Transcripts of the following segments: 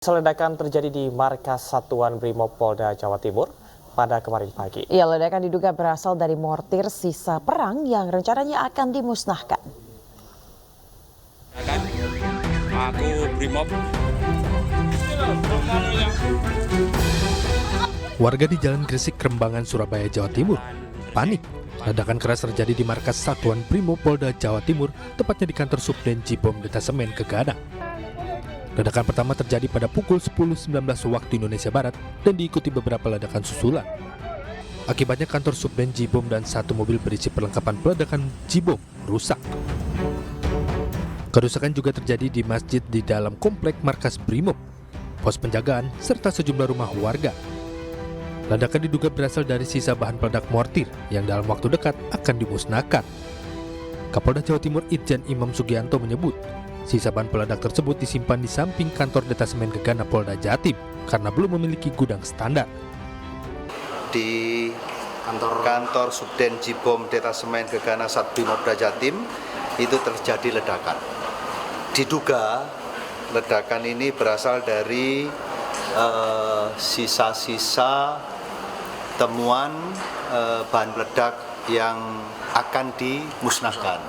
Ledakan terjadi di markas Satuan Brimob Polda Jawa Timur pada kemarin pagi. Ya, ledakan diduga berasal dari mortir sisa perang yang rencananya akan dimusnahkan. Aku Brimob. Warga di Jalan Gresik, Krembangan, Surabaya, Jawa Timur panik. Ledakan keras terjadi di markas Satuan Brimob Polda Jawa Timur, tepatnya di kantor Subden Jibom Detasemen Gegana. Ledakan pertama terjadi pada pukul 10.19 waktu Indonesia Barat dan diikuti beberapa ledakan susulan. Akibatnya kantor Subden Jibom dan satu mobil berisi perlengkapan peledakan Jibom rusak. Kerusakan juga terjadi di masjid di dalam komplek markas Brimob, pos penjagaan, serta sejumlah rumah warga. Ledakan diduga berasal dari sisa bahan peledak mortir yang dalam waktu dekat akan dimusnahkan. Kapolda Jawa Timur Irjen Imam Sugianto menyebut, sisa bahan peledak tersebut disimpan di samping kantor Detasemen Gegana Polda Jatim karena belum memiliki gudang standar. Di kantor Subden Jibom Detasemen Gegana Satbrimob Polda Jatim itu terjadi ledakan. Diduga ledakan ini berasal dari sisa-sisa temuan bahan peledak yang akan dimusnahkan.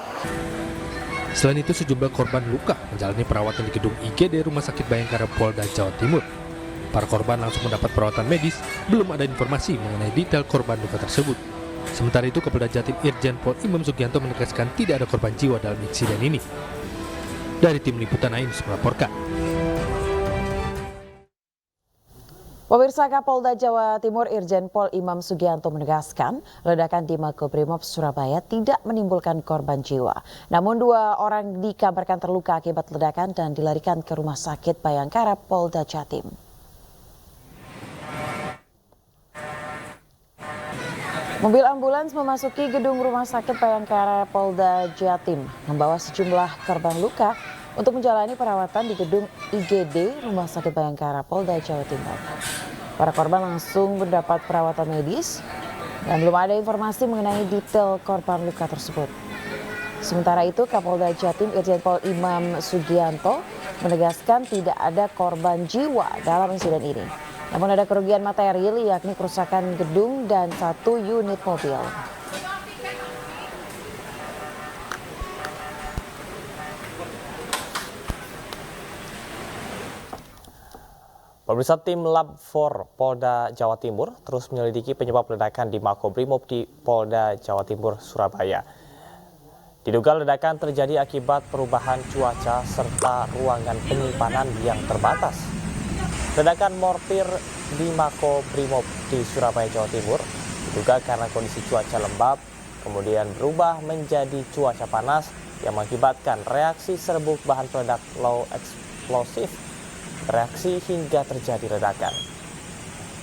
Selain itu, sejumlah korban luka menjalani perawatan di gedung IGD Rumah Sakit Bayangkara Polda Jawa Timur. Para korban langsung mendapat perawatan medis, belum ada informasi mengenai detail korban luka tersebut. Sementara itu, Kapolda Jatim Irjen Pol Imam Sugianto menegaskan tidak ada korban jiwa dalam insiden ini. Dari tim liputan AINUS melaporkan. Pemirsa, Kapolda Jawa Timur Irjen Pol Imam Sugianto menegaskan ledakan di Makobrimob Surabaya tidak menimbulkan korban jiwa. Namun 2 orang dikabarkan terluka akibat ledakan dan dilarikan ke Rumah Sakit Bayangkara Polda Jatim. Mobil ambulans memasuki gedung Rumah Sakit Bayangkara Polda Jatim membawa sejumlah korban luka untuk menjalani perawatan di gedung IGD Rumah Sakit Bayangkara Polda Jawa Timur. Para korban langsung mendapat perawatan medis dan belum ada informasi mengenai detail korban luka tersebut. Sementara itu, Kapolda Jatim Irjen Pol Imam Sugianto menegaskan tidak ada korban jiwa dalam insiden ini. Namun ada kerugian material yakni kerusakan gedung dan 1 unit mobil. Pemirsa, tim Lab 4 Polda Jawa Timur terus menyelidiki penyebab ledakan di Makobrimob di Polda Jawa Timur, Surabaya. Diduga ledakan terjadi akibat perubahan cuaca serta ruangan penyimpanan yang terbatas. Ledakan mortir di Makobrimob di Surabaya, Jawa Timur diduga karena kondisi cuaca lembab, kemudian berubah menjadi cuaca panas yang mengakibatkan reaksi serbuk bahan peledak low explosive bereaksi hingga terjadi ledakan.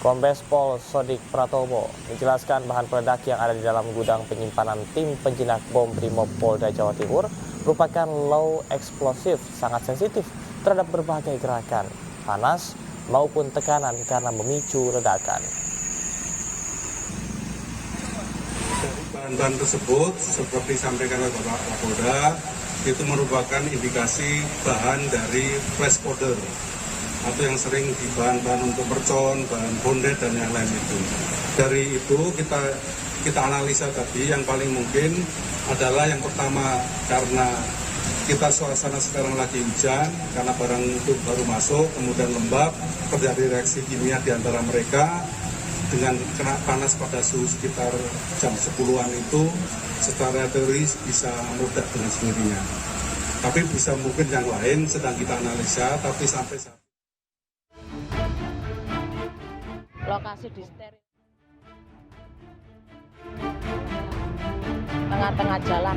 Kombes Pol Sodik Pratomo menjelaskan bahan peledak yang ada di dalam gudang penyimpanan tim penjinak bom Brimob Polda Jawa Timur merupakan low explosive, sangat sensitif terhadap berbagai gerakan, panas maupun tekanan karena memicu ledakan. Bahan-bahan tersebut seperti disampaikan oleh Bapak Kapolda itu merupakan indikasi bahan dari flash powder atau yang sering di bahan-bahan untuk mercon, bahan bondet dan yang lain itu. Dari itu kita analisa tadi yang paling mungkin adalah yang pertama karena kita suasana sekarang lagi hujan, karena barang itu baru masuk, kemudian lembab, terjadi reaksi kimia di antara mereka dengan kena panas pada suhu sekitar jam 10-an itu secara teoris bisa meledak dengan sendirinya. Tapi bisa mungkin yang lain sedang kita analisa, tapi sampai saat Lokasi di steril tengah-tengah jalan.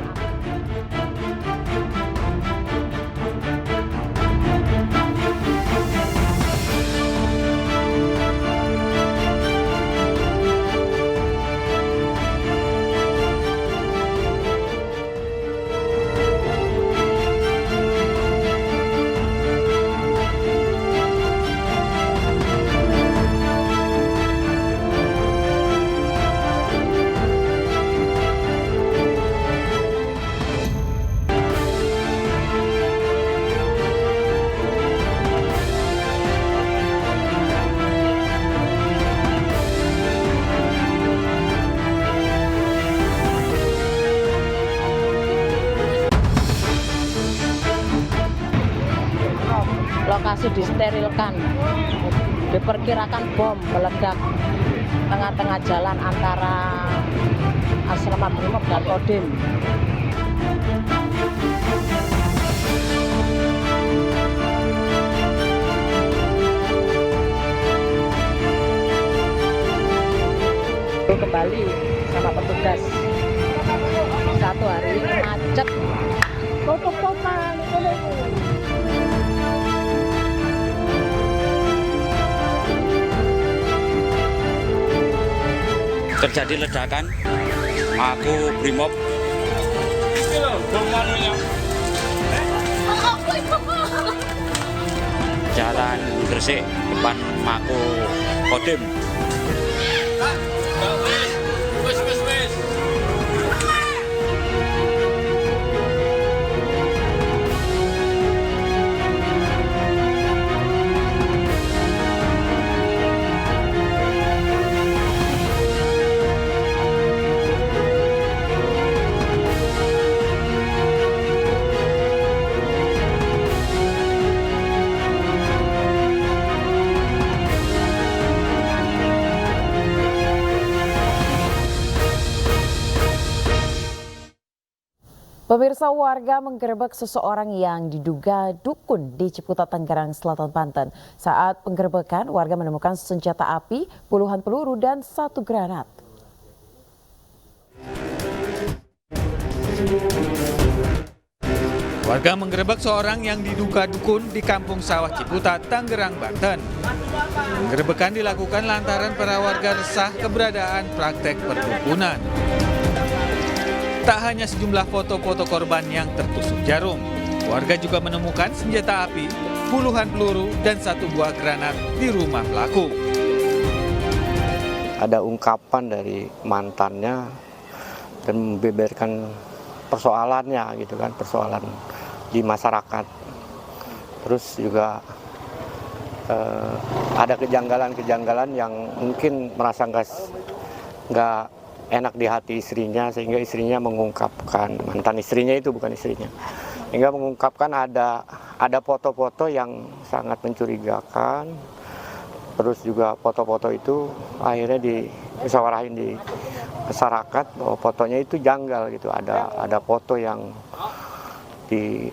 disterilkan. Diperkirakan bom meledak tengah-tengah jalan antara asrama Brimob dan Kodim. Kembali sama petugas. Satu hari ini macet. Tutup-tutupan. Terjadi ledakan, aku Brimob. Jalan Gresik, depan Mako Kodim. Pemirsa, warga menggerebek seseorang yang diduga dukun di Ciputat, Tangerang Selatan, Banten. Saat penggerebekan, warga menemukan senjata api, puluhan peluru, dan 1 granat. Warga menggerebek seorang yang diduga dukun di Kampung Sawah Ciputat, Tangerang, Banten. Penggerebekan dilakukan lantaran para warga resah keberadaan praktek perdukunan. Tak hanya sejumlah foto-foto korban yang tertusuk jarum, warga juga menemukan senjata api, puluhan peluru, dan 1 buah granat di rumah pelaku. Ada ungkapan dari mantannya dan membeberkan persoalannya gitu kan, persoalan di masyarakat. Terus juga ada kejanggalan-kejanggalan yang mungkin merasa nggak enak di hati istrinya, sehingga istrinya mengungkapkan, mantan istrinya itu bukan istrinya, hingga mengungkapkan ada foto-foto yang sangat mencurigakan. Terus juga foto-foto itu akhirnya dimusyawarahin di masyarakat bahwa fotonya itu janggal gitu. Ada foto yang di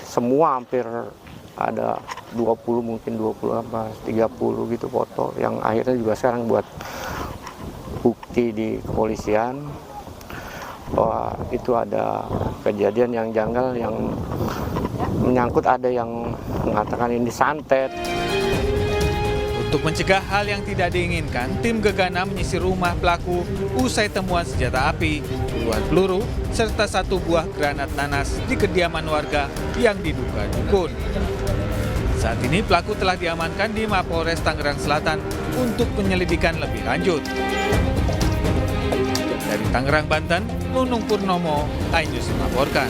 semua hampir ada 20 mungkin 20 apa 30 gitu foto yang akhirnya juga sekarang buat bukti di kepolisian bahwa itu ada kejadian yang janggal yang menyangkut, ada yang mengatakan ini santet. Untuk mencegah hal yang tidak diinginkan, tim Gegana menyisir rumah pelaku usai temuan senjata api, puluhan peluru, serta 1 buah granat nanas di kediaman warga yang diduga dukun. Saat ini pelaku telah diamankan di Mapolres Tangerang Selatan untuk penyelidikan lebih lanjut. Dari Tangerang, Banten, Nunung Purnomo, iNews melaporkan.